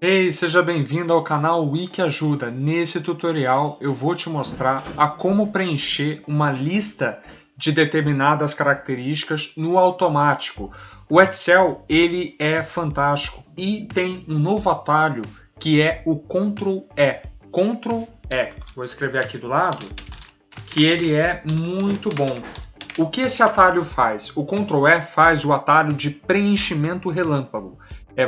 Ei, seja bem-vindo ao canal Wiki Ajuda. Nesse tutorial eu vou te mostrar a como preencher uma lista de determinadas características no automático. O Excel, ele é fantástico e tem um novo atalho que é o Ctrl+E. Ctrl+E. Vou escrever aqui do lado que ele é muito bom. O que esse atalho faz? O Ctrl+E faz o atalho de preenchimento relâmpago.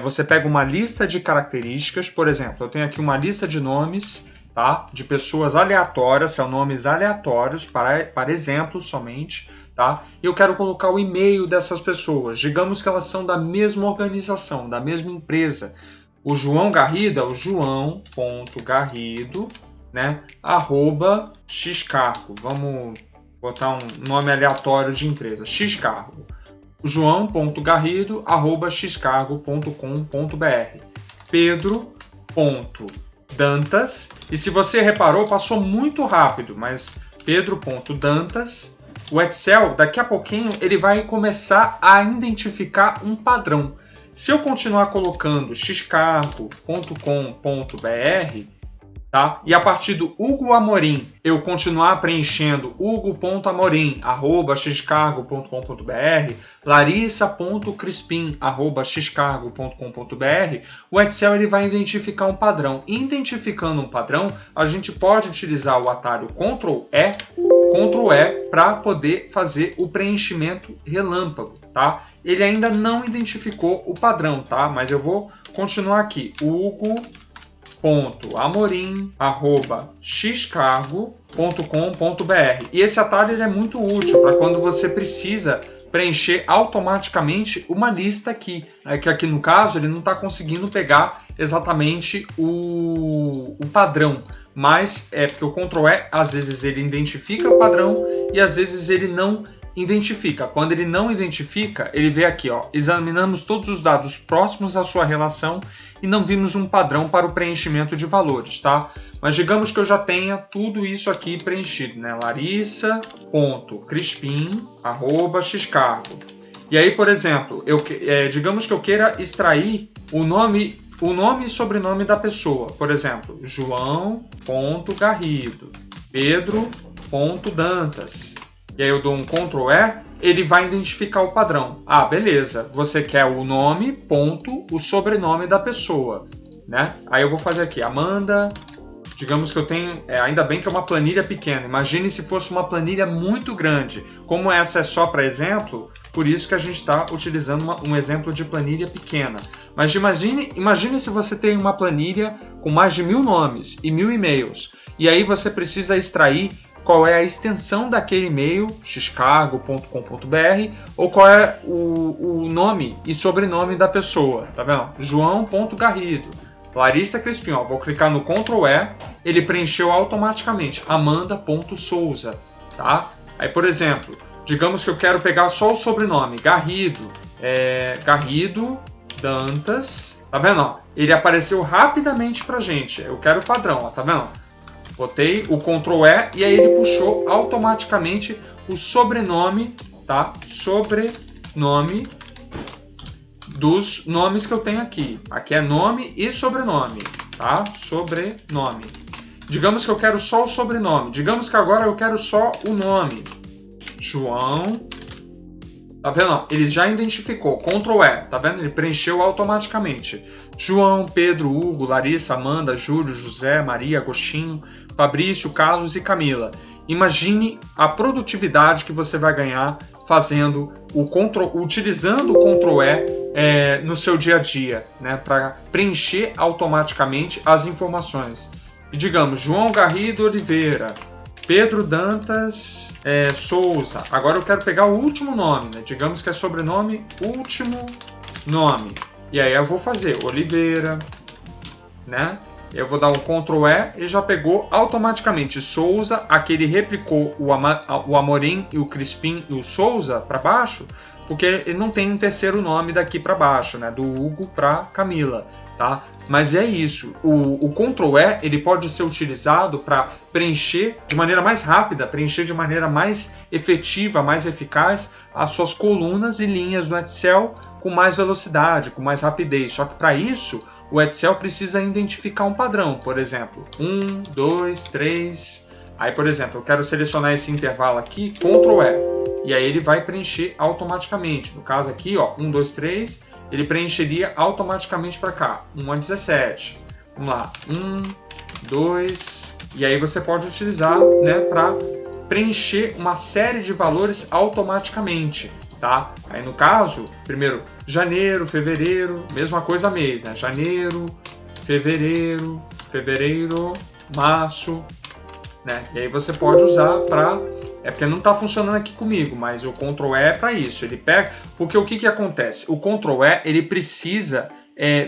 Você pega uma lista de características, por exemplo, eu tenho aqui uma lista de nomes, tá? De pessoas aleatórias, são nomes aleatórios, para exemplo somente, tá? E eu quero colocar o e-mail dessas pessoas. Digamos que elas são da mesma organização, da mesma empresa. O João Garrido é o joão.garrido, né? @xcargo. Vamos botar um nome aleatório de empresa, xcargo. joão.garrido@xcargo.com.br. Pedro.dantas, e se você reparou, passou muito rápido, mas Pedro.dantas, o Excel, daqui a pouquinho, ele vai começar a identificar um padrão. Se eu continuar colocando xcargo.com.br, tá? E a partir do Hugo Amorim, eu continuar preenchendo hugo.amorim@xcargo.com.br, larissa.crispim@xcargo.com.br, o Excel ele vai identificar um padrão. Identificando um padrão, a gente pode utilizar o atalho Ctrl+E para poder fazer o preenchimento relâmpago, tá? Ele ainda não identificou o padrão, tá? Mas eu vou continuar aqui. Hugo.amorim@xcargo.com.br. E esse atalho ele é muito útil para quando você precisa preencher automaticamente uma lista aqui. É que aqui no caso ele não está conseguindo pegar exatamente o padrão, mas é porque o Ctrl+E às vezes ele identifica o padrão e às vezes ele não identifica. Quando ele não identifica, ele vê aqui, ó, examinamos todos os dados próximos à sua relação e não vimos um padrão para o preenchimento de valores, tá? Mas digamos que eu já tenha tudo isso aqui preenchido, né? larissa.crispim@xcargo. E aí, por exemplo, digamos que eu queira extrair o nome e sobrenome da pessoa. Por exemplo, João.garrido, Pedro.dantas. E aí eu dou um Ctrl+E, ele vai identificar o padrão. Ah, beleza, você quer o nome, ponto, o sobrenome da pessoa, né? Aí eu vou fazer aqui, Amanda, digamos que eu tenho, ainda bem que é uma planilha pequena, imagine se fosse uma planilha muito grande. Como essa é só para exemplo, por isso que a gente está utilizando um exemplo de planilha pequena. Mas imagine se você tem uma planilha com mais de 1000 nomes e 1000 e-mails, e aí você precisa extrair qual é a extensão daquele e-mail, xcargo.com.br, ou qual é o nome e sobrenome da pessoa, tá vendo? João.garrido, Larissa Crispim, ó, vou clicar no Ctrl+E, ele preencheu automaticamente, Amanda.souza, tá? Aí, por exemplo, digamos que eu quero pegar só o sobrenome, Garrido, Garrido Dantas, tá vendo? Ó? Ele apareceu rapidamente pra gente, eu quero o padrão, ó, tá vendo? Botei o Ctrl+E e aí ele puxou automaticamente o sobrenome, tá? Sobrenome dos nomes que eu tenho aqui. Aqui é nome e sobrenome, tá? Sobrenome. Digamos que eu quero só o sobrenome. Digamos que agora eu quero só o nome. João. Tá vendo? Ele já identificou. Ctrl+E. Tá vendo? Ele preencheu automaticamente. João, Pedro, Hugo, Larissa, Amanda, Júlio, José, Maria, Agostinho, Fabrício, Carlos e Camila. Imagine a produtividade que você vai ganhar fazendo utilizando o Ctrl+E no seu dia a dia, né, para preencher automaticamente as informações. E digamos, João Garrido Oliveira, Pedro Dantas Souza. Agora eu quero pegar o último nome, né? Digamos que é sobrenome, último nome. E aí eu vou fazer Oliveira, né? Eu vou dar um Ctrl+E e já pegou automaticamente Souza. Aqui ele replicou o Amorim e o Crispim e o Souza para baixo, porque ele não tem um terceiro nome daqui para baixo, né? Do Hugo para Camila, tá? Mas é isso. O Ctrl+E ele pode ser utilizado para preencher de maneira mais rápida, preencher de maneira mais efetiva, mais eficaz as suas colunas e linhas no Excel com mais velocidade, com mais rapidez. Só que para isso o Excel precisa identificar um padrão, por exemplo, 1, 2, 3. Aí, por exemplo, eu quero selecionar esse intervalo aqui, Ctrl E, e aí ele vai preencher automaticamente. No caso aqui, ó, 1, 2, 3, ele preencheria automaticamente para cá, 1 a 17. Vamos lá, 1, 2, e aí você pode utilizar, né, para preencher uma série de valores automaticamente, tá? Aí no caso, primeiro, janeiro, fevereiro, mesma coisa mês, né? Janeiro, fevereiro, março, né? E aí você pode usar para... É porque não está funcionando aqui comigo, mas o Ctrl E é para isso. Ele pega... Porque o que acontece? O Ctrl E, ele precisa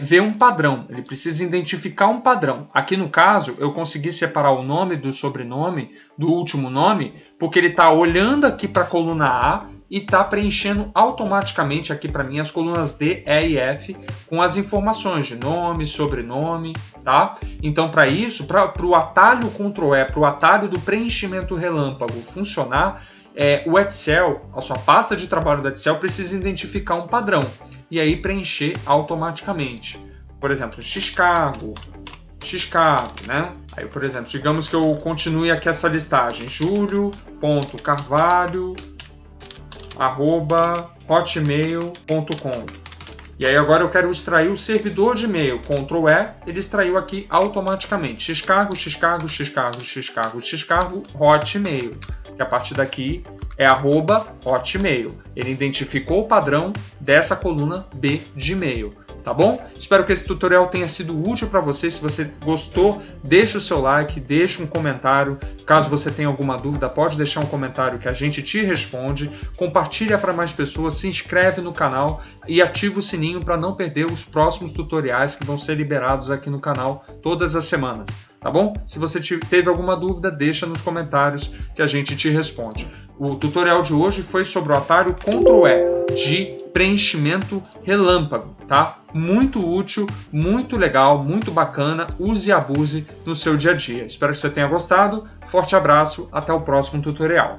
ver um padrão. Ele precisa identificar um padrão. Aqui no caso, eu consegui separar o nome do sobrenome do último nome, porque ele está olhando aqui para a coluna A e está preenchendo automaticamente aqui para mim as colunas D, E e F com as informações de nome, sobrenome, tá? Então, para isso, para o atalho Ctrl E, para o atalho do preenchimento relâmpago funcionar, o Excel, a sua pasta de trabalho do Excel precisa identificar um padrão e aí preencher automaticamente. Por exemplo, xcargo, né? Aí, por exemplo, digamos que eu continue aqui essa listagem, julio.carvalho@hotmail.com. E aí agora eu quero extrair o servidor de e-mail, Ctrl E, ele extraiu aqui automaticamente, xcargo, Hotmail, que a partir daqui é @Hotmail. Ele identificou o padrão dessa coluna B de e-mail, tá bom? Espero que esse tutorial tenha sido útil para você. Se você gostou, deixa o seu like, deixa um comentário. Caso você tenha alguma dúvida, pode deixar um comentário que a gente te responde. Compartilha para mais pessoas, se inscreve no canal e ativa o sininho para não perder os próximos tutoriais que vão ser liberados aqui no canal todas as semanas. Tá bom? Se você teve alguma dúvida, deixa nos comentários que a gente te responde. O tutorial de hoje foi sobre o atalho Ctrl E de preenchimento relâmpago, tá? Muito útil, muito legal, muito bacana. Use e abuse no seu dia a dia. Espero que você tenha gostado. Forte abraço, até o próximo tutorial.